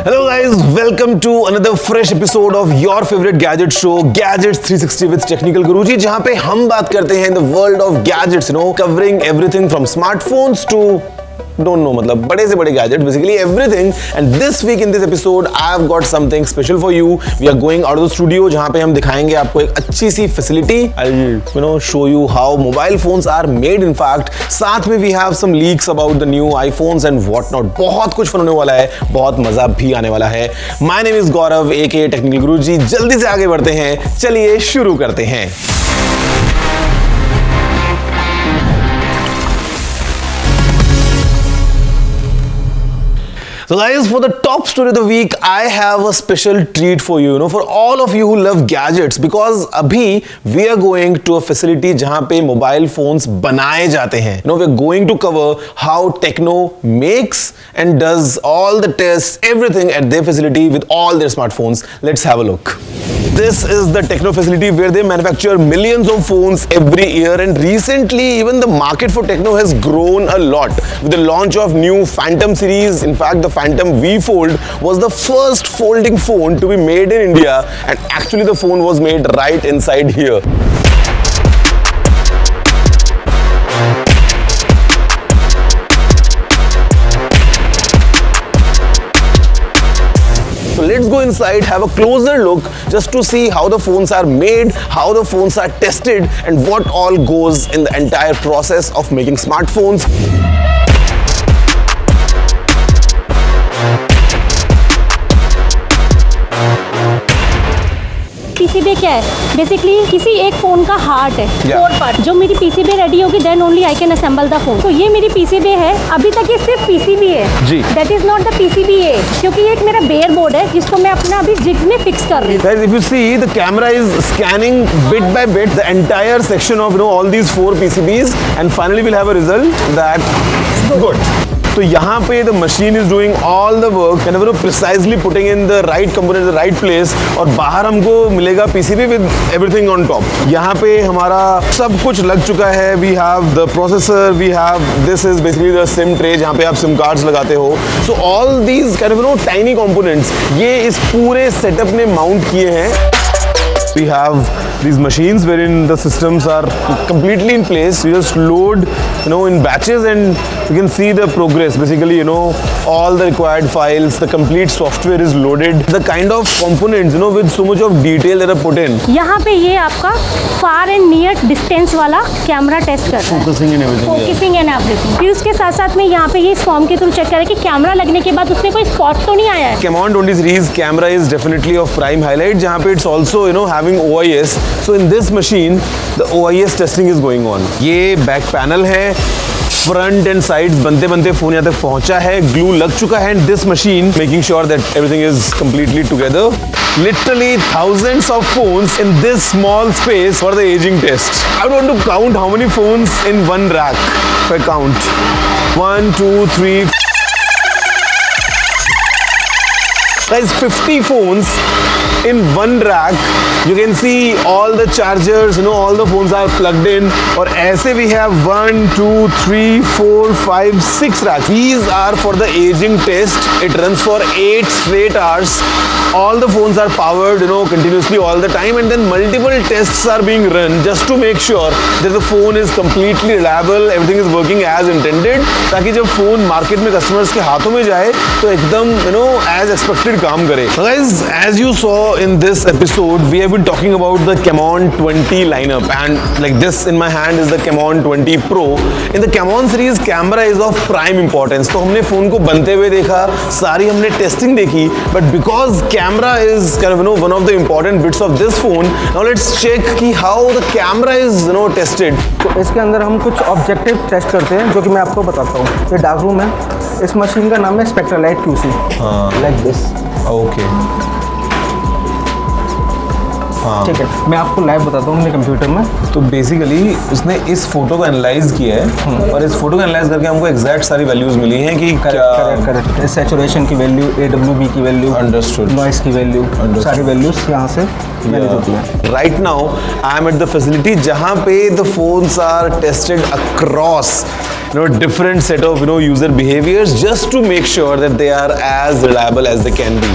Hello guys, welcome to another fresh episode of your favorite gadget show Gadgets 360 with Technical Guruji, जहां पे हम बात करते हैं in the world of gadgets, covering everything from smartphones to don't know, मतलब बड़े से बड़े gadgets, basically everything. And this week in this episode, I've got something special for you. We are going out of the studio, जहाँ पे हम दिखाएंगे आपको एक अच्छी सी facility. I'll show you how mobile phones are made. In fact, साथ में we have some leaks about the new iPhones and whatnot. बहुत कुछ फन होने वाला है, बहुत मजा भी आने वाला है. My name is Gaurav, aka Technical Guruji. जल्दी से आगे बढ़ते हैं, चलिए शुरू करते हैं. So guys, for the top story of the week, I have a special treat for you, for all of you who love gadgets, because अभी we are going to a facility जहाँ पे mobile phones बनाए जाते हैं. We're going to cover how Techno makes and does all the tests, everything at their facility with all their smartphones. Let's have a look. This is the Techno facility where they manufacture millions of phones every year, and recently even the market for Techno has grown a lot with the launch of new Phantom series. In fact, the Phantom V Fold was the first folding phone to be made in India, and actually the phone was made right inside here. So let's go inside, have a closer look just to see how the phones are made, how the phones are tested, and what all goes in the entire process of making smartphones. PCB क्या है? Basically किसी एक phone का heart है, core part. जो मेरी PCB ready होगी, then only I can assemble the phone. तो ये मेरी पीसीबी है. अभी तक ये सिर्फ पीसीबी है जी. That is not the PCB A, क्योंकि ये एक मेरा बेयर बोर्ड है जिसको मैं अपना अभी जिग्स में फिक्स कर रही हूँ. Guys, if you see, the camera is scanning bit by bit the entire section of all these 4 PCBs, and finally we'll have a result that good. तो यहाँ पे the machine is doing all the work and precisely putting in the right component in the right place, और बाहर हमको मिलेगा PCB with everything on top. यहाँ पे हमारा सब कुछ लग चुका है. We have the processor, we have this is basically the SIM tray जहाँ पे आप SIM cards लगाते हो. So all these kind of tiny components ये इस पूरे setup में mount किए हैं. We have these machines wherein the systems are completely in place. You just load, in batches, and you can see the progress. Basically, all the required files, the complete software is loaded. The kind of components, with so much of detail that are put in. यहाँ पे ये आपका far and near distance वाला camera test करता है. Focusing and everything. Focusing and everything. फिर उसके साथ साथ में यहाँ पे ये इस फॉर्म के थ्रू चेक करें कि कैमरा लगने के बाद उसमें कोई स्पॉट तो नहीं आया है. Camon 20 series camera is definitely of prime highlight. जहाँ पे it's also, having OIS. So in this machine, the OIS testing is going on. ये back panel है. फ्रंट एंड साइड्स बनते बनते फोन यहाँ तक पहुंचा है. ग्लू लग चुका है. And this machine making sure that everything is completely together. Literally thousands of phones in this small space for the aging test. I want to count how many phones in one rack. If I count 1, 2, 3. Guys, 50 phones in one rack. You can see all the chargers, all the phones are plugged in. और ऐसे we have 1, 2, 3, 4, 5, 6 racks. These are for the aging test. It runs for 8 straight hours. All the phones are powered, continuously all the time, and then multiple tests are being run just to make sure that the phone is completely reliable, everything is working as intended, ताकि जब phone market में customers के हाथों में जाए तो एकदम as expected काम करे. So guys, as you saw in this episode, we have been talking about the Camon 20 lineup, and like this in my hand is the Camon 20 Pro. In the Camon series, camera is of prime importance. तो हमने phone को बनते हुए देखा, सारी हमने testing देखी, but because camera is kind of one of the important bits of this phone, now let's check कि how the camera is tested. तो इसके अंदर हम कुछ ऑब्जेक्टिव टेस्ट करते हैं जो कि मैं आपको बताता हूँ. ये डार्क रूम है. इस मशीन का नाम है स्पेक्ट्रालाइट QC. Like this. ओके, ठीक है. मैं आपको लाइव बताता हूँ अपने कंप्यूटर में. तो बेसिकली उसने इस फोटो को एनालाइज किया है, और इस फोटो को एनालाइज करके हमको एग्जैक्ट सारी वैल्यूज मिली हैं कि करेक्ट सैचुरेशन की वैल्यू, AWB की वैल्यू, अंडरस्टूड, नॉइस की वैल्यू, सारी वैल्यूज यहाँ से मैनेज होती है. Right now I am at the facility जहाँ पे the phones are tested across different set of user behaviors just to make sure that they are as reliable as they can be.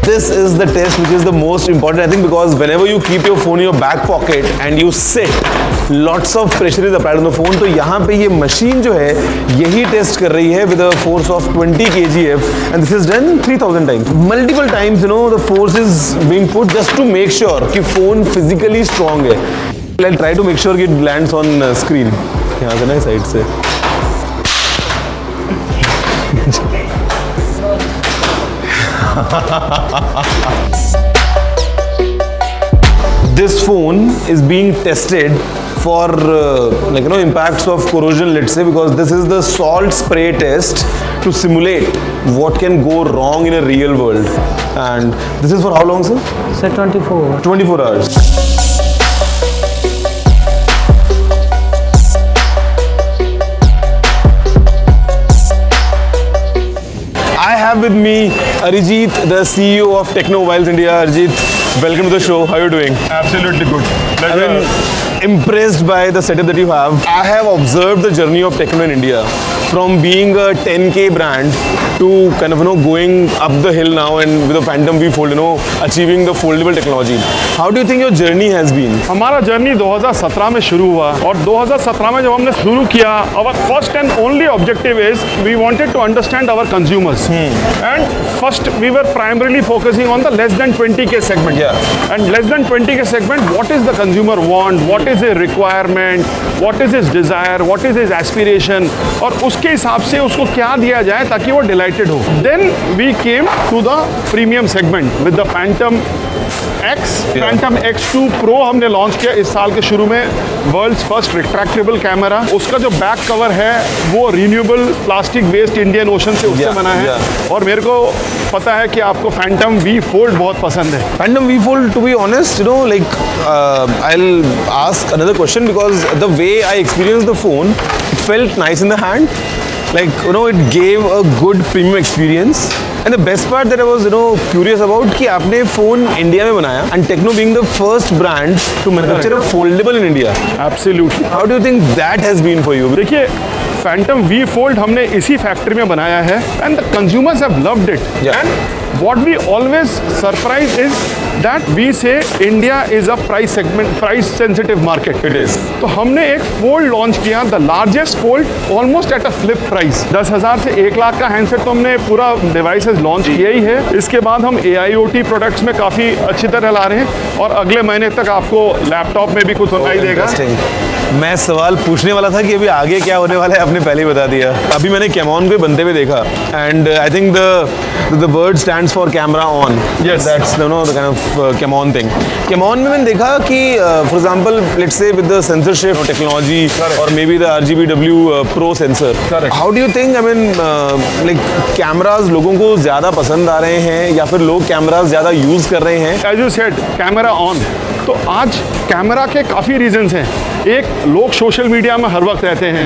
This is the test which is the most important, I think, because whenever you keep your phone in your back pocket and you sit, lots of pressure is applied on the phone. तो यहाँ पे ये machine जो है यही test कर रही है with a force of 20 kgf and this is done 3000 times. Multiple times, the force is being put just to make sure कि phone physically strong है. I'll try to make sure it lands on screen. यहाँ से ना side से. This phone is being tested for impacts of corrosion, let's say, because this is the salt spray test to simulate what can go wrong in a real world. And this is for how long, sir? Sir, 24 hours. I have with me Arijit, the CEO of Techno Mobiles India. Arijit, welcome to the show. How are you doing? Absolutely good. Pleasure. Impressed by the setup that you have. I have observed the journey of Techno in India from being a 10K brand to kind of going up the hill now and with a Phantom V Fold, achieving the foldable technology. How do you think your journey has been? हमारा journey 2017 में शुरू हुआ और 2017 में जब हमने शुरू किया, our first and only objective is we wanted to understand our consumers. And first we were primarily focusing on the less than 20K segment. Yeah. And less than 20K segment, what is the consumer want? What is his requirement? What is his desire? What is his aspiration? और उसके हिसाब से उसको क्या दिया जाए ताकि वो डिलाइटेड हो. Then we came to the premium segment with the Phantom X, Phantom X2 Pro हमने लॉन्च किया इस साल के शुरू में. World's first retractable camera. उसका जो बैक कवर है वो renewable plastic waste Indian Ocean से उससे बना है. और मेरे को पता है कि आपको Phantom V Fold बहुत पसंद है. Phantom V Fold, to be honest, I'll ask another question because the way I experienced the phone, it felt nice in the hand. It gave a good premium experience. And the best part that I was, curious about कि आपने phone India में बनाया and Techno being the first brand to manufacture a foldable in India. Absolutely. How do you think that has been for you? देखिए, Phantom V Fold हमने इसी factory में बनाया है and the consumers have loved it. Yeah. And what we always surprise is that we say India is a price sensitive market. It is. तो हमने एक fold launch किया, the largest fold almost at a flip price. 10,000 से 1 लाख का handset तो हमने पूरा devices launch किया ही है. इसके बाद हम AIoT प्रोडक्ट्स में काफ़ी अच्छी तरह ला रहे हैं और अगले महीने तक आपको लैपटॉप में भी कुछ सुनाई देगा. मैं सवाल पूछने वाला था कि अभी आगे क्या होने वाला है, आपने पहले ही बता दिया. अभी मैंने कैमॉन पे बनते हुए देखा and I think the word stands for camera on. Yes. That's the kind of Camon thing. Camon में मैंने देखा कि for example let's say with the censorship technology और maybe the RGBW pro sensor. How do you think, I mean cameras लोगों को ज़्यादा पसंद आ रहे हैं या फिर लोग कैमराज ज़्यादा यूज़ कर रहे हैं? As you said camera on. तो आज कैमरा के काफ़ी रीजंस हैं. एक, लोग सोशल मीडिया में हर वक्त रहते हैं.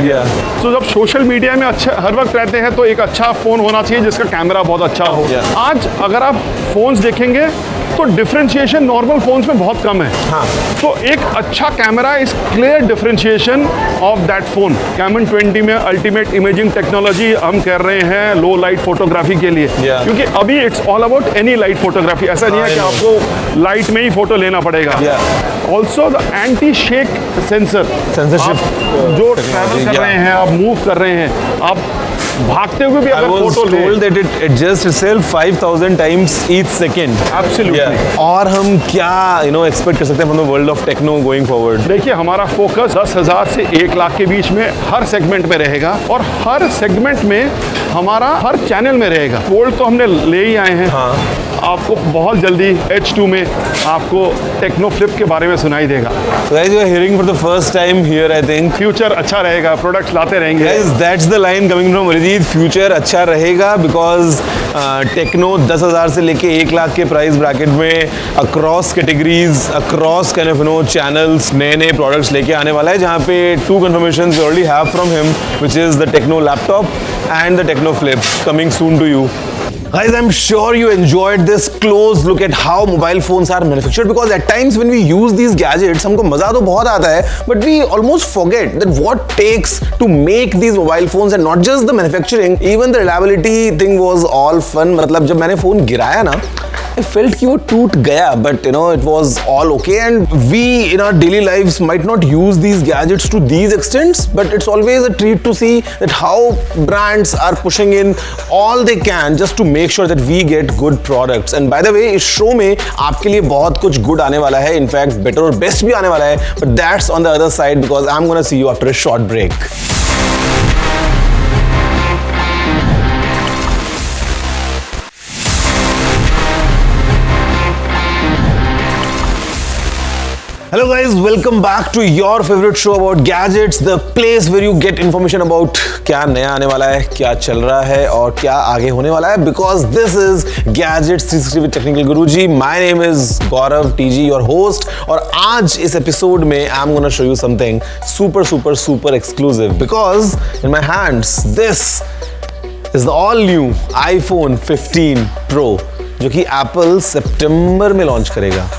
तो जब सोशल मीडिया में हर वक्त रहते हैं तो एक अच्छा फ़ोन होना चाहिए जिसका कैमरा बहुत अच्छा हो. आज अगर आप फ़ोन्स देखेंगे तो डिफरेंशिएशन नॉर्मल फोन्स में बहुत कम है. हाँ. तो एक अच्छा camera is clear differentiation of that phone. Camon 20 में अल्टीमेट इमेजिंग टेक्नोलॉजी हम कर रहे हैं लो लाइट फोटोग्राफी के लिए. क्योंकि अभी it's all about any light photography. ऐसा नहीं है कि आपको लाइट में ही फोटो लेना पड़ेगा. Also the anti shake censorship जो ट्रैवल कर रहे हैं, आप मूव कर रहे हैं, आप भागते हुए भी अगर फोटो ले. I was told that it adjusts itself 5,000 times each second. Absolutely. और हम क्या एक्सपेक्ट कर सकते हैं from the world of techno going forward? देखिए, हमारा फोकस 10,000 से 1 लाख के बीच में हर सेगमेंट में रहेगा और हर सेगमेंट में हमारा हर चैनल में रहेगा. फोल्ड तो हमने ले ही आए हैं. हाँ. आपको बहुत जल्दी H2 में आपको टेक्नो फ्लिप के बारे में सुनाई देगा. So guys, you are hearing for the first time here, I think. Future अच्छा रहेगा, प्रोडक्ट्स लाते रहेंगे. Guys, that's the line coming from Arijit. Future अच्छा रहेगा because टेक्नो 10,000 से लेके 1 लाख के प्राइस ब्रैकेट में across categories, across kind of channels नए प्रोडक्ट्स लेके आने वाला है. जहाँ पे 2 confirmations we already have from him, which is the Techno laptop and the Techno Flip coming soon to you. Guys, I'm sure you enjoyed this close look at how mobile phones are manufactured, because at times when we use these gadgets, हमको मजा तो बहुत आता है, but we almost forget that what takes to make these mobile phones, and not just the manufacturing, even the reliability thing was all fun. मतलब जब मैंने phone गिराया ना, I felt कि वो टूट गया, but it was all okay. And we in our daily lives might not use these gadgets to these extents, but it's always a treat to see that how brands are pushing in all they can just to make sure that we get good products. And by the way, इस show में आपके लिए बहुत कुछ good आने वाला है, in fact better और best भी आने वाला है, but that's on the other side, because I'm gonna see you after a short break. Hello guys, welcome back to your favorite show about gadgets, the place where you get information about क्या नया आने वाला है, क्या चल रहा है और क्या आगे होने वाला है, because this is Gadgets 360 with Technical Guruji. My name is Gaurav TG, your host, और आज इस एपिसोड में I'm gonna show you something super exclusive, because in my hands this is the all new iPhone 15 Pro, जो कि Apple सितंबर में launch करेगा.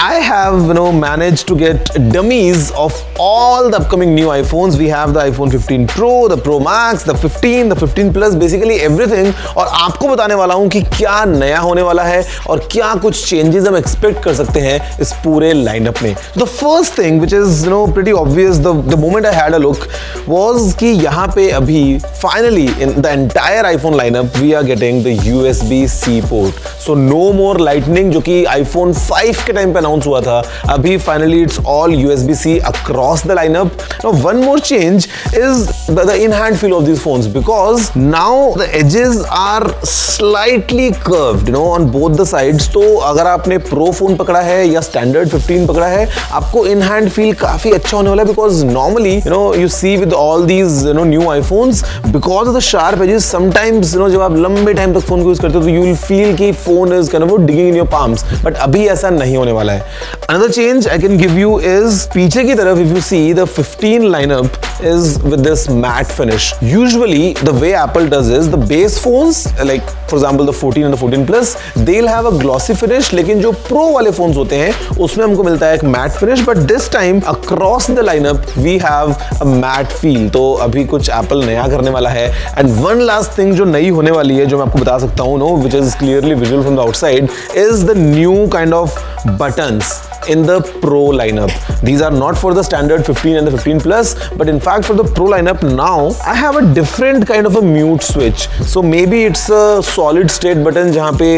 I have managed to get dummies of all the upcoming new iPhones. We have the iPhone 15 Pro, the Pro Max, the 15, the 15 Plus, basically everything. और आपको बताने वाला हूँ कि क्या नया होने वाला है और क्या कुछ changes हम expect कर सकते हैं इस पूरे lineup में. The first thing which is pretty obvious the moment I had a look was कि यहाँ पे अभी finally in the entire iPhone lineup we are getting the USB-C port. So no more Lightning, जो कि iPhone 5 के time पे announce हुआ था. अभी finally it's all USB-C across the lineup. Now one more change is the in hand feel of this phones, because now the edges are slightly curved on both the sides. तो अगर आपने pro phone पकड़ा है या standard 15 पकड़ा है, आपको इन hand feel काफी अच्छा होने वाला है, because normally you see with all these new iPhones, because of the sharp edges sometimes जब आप लंबे टाइम तक फोन को यूज करते हो तो यू विल फील कि phone is kind of digging in your palms, but अभी ऐसा नहीं होने वाला है. Another change I can give you is पीछे की तरफ if you see the 15 lineup is with this matte finish. Usually the way Apple does is the base phones like for example the 14 and the 14 Plus they'll have a glossy finish, लेकिन जो Pro वाले phones होते हैं उसमें हमको मिलता है एक matte finish, but this time across the lineup we have a matte feel. तो अभी कुछ Apple नया करने वाला है. And one last thing जो नई होने वाली है जो मैं आपको बता सकता हूँ which is clearly visual from the outside is the new kind of buttons in the Pro lineup. These are not for the standard 15 and the 15 Plus, but in fact for the Pro lineup now I have a different kind of a mute switch. So maybe it's a solid state button जहाँ पे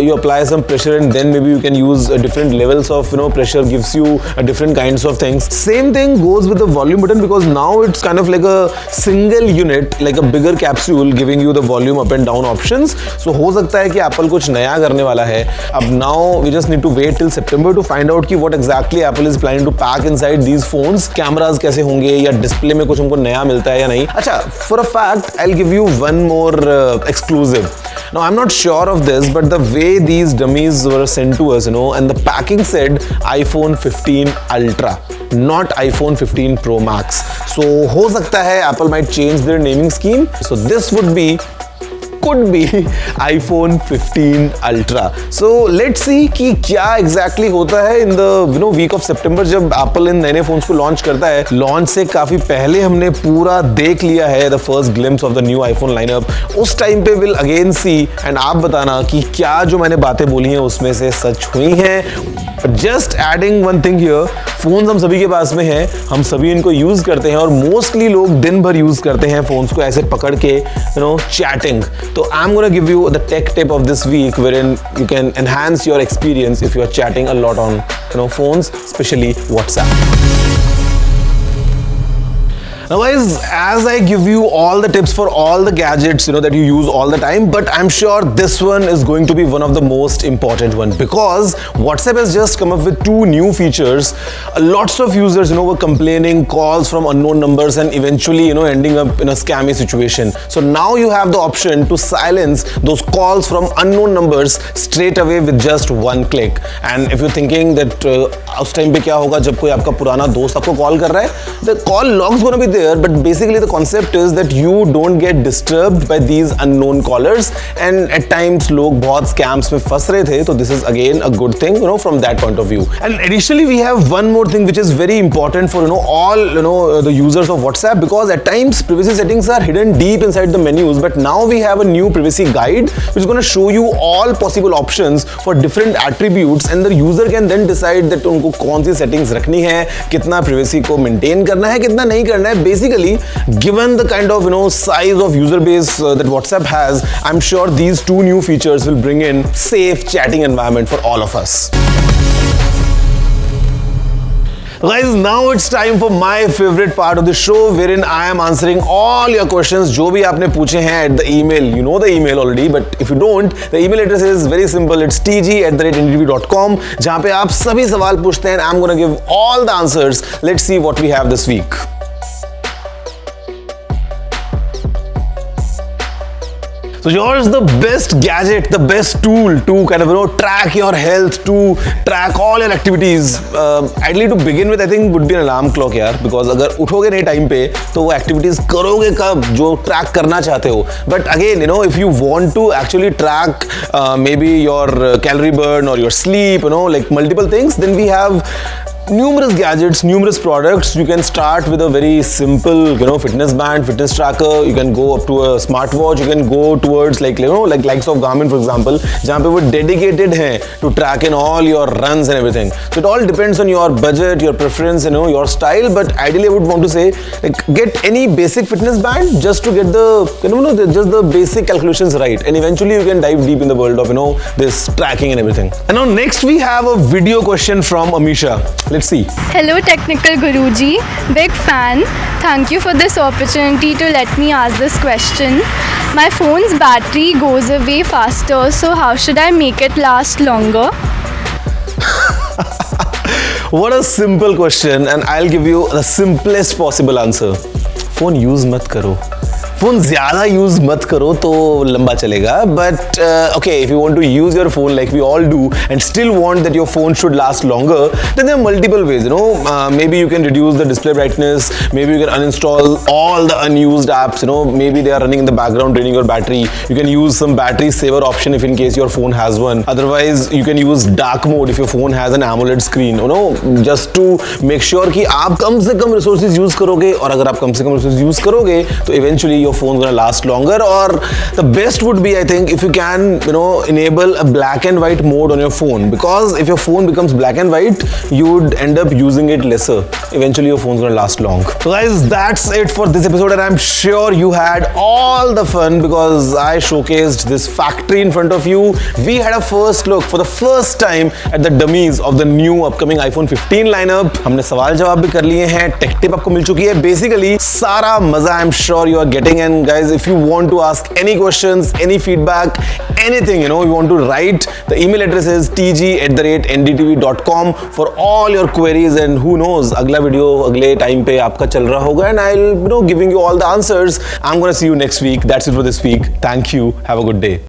you apply some pressure and then maybe you can use different levels of pressure, gives you different kinds of things. Same thing goes with the volume button, because now it's kind of like a single unit, like a bigger capsule giving you the volume up and down options. So हो सकता है कि Apple कुछ नया करने वाला है. अब now we just need to wait till September to find out कि what exactly Apple is planning to pack inside these phones. Cameras कैसे होंगे या डिस्प्ले में कुछ हमको नया मिलता है या नहीं. अच्छा, for a fact I'll give you one more exclusive. Now I'm not sure of this, but the way these dummies were sent to us, and the packing said iPhone 15 Ultra, not iPhone 15 Pro Max. So हो सकता है Apple might change their naming scheme. So this could be iPhone 15 Ultra. So let's see कि क्या exactly होता है in the week of September जब Apple इन नए phones को लॉन्च करता है. लॉन्च से काफी पहले हमने पूरा देख लिया है the first glimpse of the new iPhone lineup. उस टाइम पे we'll again see and आप बताना कि क्या जो मैंने बातें बोली हैं उसमें से सच हुई हैं. Just adding one thing here, phones हम सभी के पास में हैं, हम सभी इनको यूज करते हैं और मोस्टली लोग दिन भर यूज करते हैं फोन्स को ऐसे पकड़ के चैटिंग. तो I'm gonna give you the tech tip of this week wherein you can enhance your experience if you are chatting a lot on phones, especially WhatsApp. Now guys, as I give you all the tips for all the gadgets that you use all the time, but I'm sure this one is going to be one of the most important one, because WhatsApp has just come up with 2 new features. Lots of users were complaining calls from unknown numbers and eventually ending up in a scammy situation. So now you have the option to silence those calls from unknown numbers straight away with just one click. And if you're thinking that उस time पे क्या होगा जब कोई आपका पुराना दोस्त आपको कॉल कर रहा है, the call log is going to be there, but basically the concept is that you don't get disturbed by these unknown callers, and at times लोग बहुत scams में फंस रहे थे, तो this is again a good thing, you know, from that point of view. And additionally, we have one more thing which is very important for, you know, all, you know, the users of WhatsApp, because at times privacy settings are hidden deep inside the menus, but now we have a new privacy guide which is going to show you all possible options for different attributes, and the user can then decide that उनको कौन सी settings रखनी है, कितना privacy को maintain करना है, कितना नहीं करना है. Basically, given the kind of, you know, size of user base that WhatsApp has, I'm sure these two new features will bring in safe chatting environment for all of us. Guys, now it's time for my favorite part of the show, wherein I am answering all your questions जो भी आपने पूछे हैं at the email. You know the email already, but if you don't, the email address is very simple. It's tg@ndtv.com, जहाँ पे आप सभी सवाल पूछते हैं. I'm gonna give all the answers. Let's see what we have this week. So yours the best gadget, the best tool to kind of, you know, track your health, to track all your activities. Ideally to begin with, I think would be an alarm clock यार, because अगर उठोगे नहीं time पे तो वो activities करोगे कब जो track करना चाहते हो. But again, you know, if you want to actually track maybe your calorie burn or your sleep, you know, like multiple things, then we have numerous gadgets, numerous products. You can start with a very simple, you know, fitness band, fitness tracker. You can go up to a smartwatch. You can go towards like, you know, like likes of Garmin for example, जहाँ पे वो dedicated हैं to track in all your runs and everything. So it all depends on your budget, your preference, you know, your style. But ideally, I would want to say, like, get any basic fitness band just to get the, you know, just the basic calculations right, and eventually you can dive deep in the world of, you know, this tracking and everything. And now next we have a video question from Amisha. Let's see. Hello Technical Guruji, big fan. Thank you for this opportunity to let me ask this question. My phone's battery goes away faster, so how should I make it last longer? What a simple question, and I'll give you the simplest possible answer. Phone use मत करो. Phone ज़्यादा use मत करो तो लंबा चलेगा. But okay, if you want to use your phone like we all do and still want that your phone should last longer, then there are multiple ways, you know. Maybe you can reduce the display brightness, maybe you can uninstall all the unused apps, you know, maybe they are running in the background draining your battery. You can use some battery saver option if in case your phone has one. Otherwise you can use dark mode if your phone has an AMOLED screen, you know, just to make sure कि आप कम से कम resources use करोगे, और अगर आप कम से कम resources use करोगे तो eventually your phone's gonna last longer. Or the best would be, I think, if you can, you know, enable a black and white mode on your phone, because if your phone becomes black and white, you would end up using it lesser. Eventually your phone's gonna last long. So guys, that's it for this episode, and I'm sure you had all the fun because I showcased this factory in front of you. We had a first look for the first time at the dummies of the new upcoming iPhone 15 lineup. हमने सवाल जवाब भी कर लिए हैं, take tip आपको मिल चुकी है. Basically सारा मजा I'm sure you are getting. And guys, if you want to ask any questions, any feedback, anything, you know, you want to write, the email address is tg@ndtv.com for all your queries. And who knows, अगला video अगले time पे आपका चल रहा होगा, and I'll, you know, giving you all the answers. I'm gonna see you next week. That's it for this week. Thank you. Have a good day.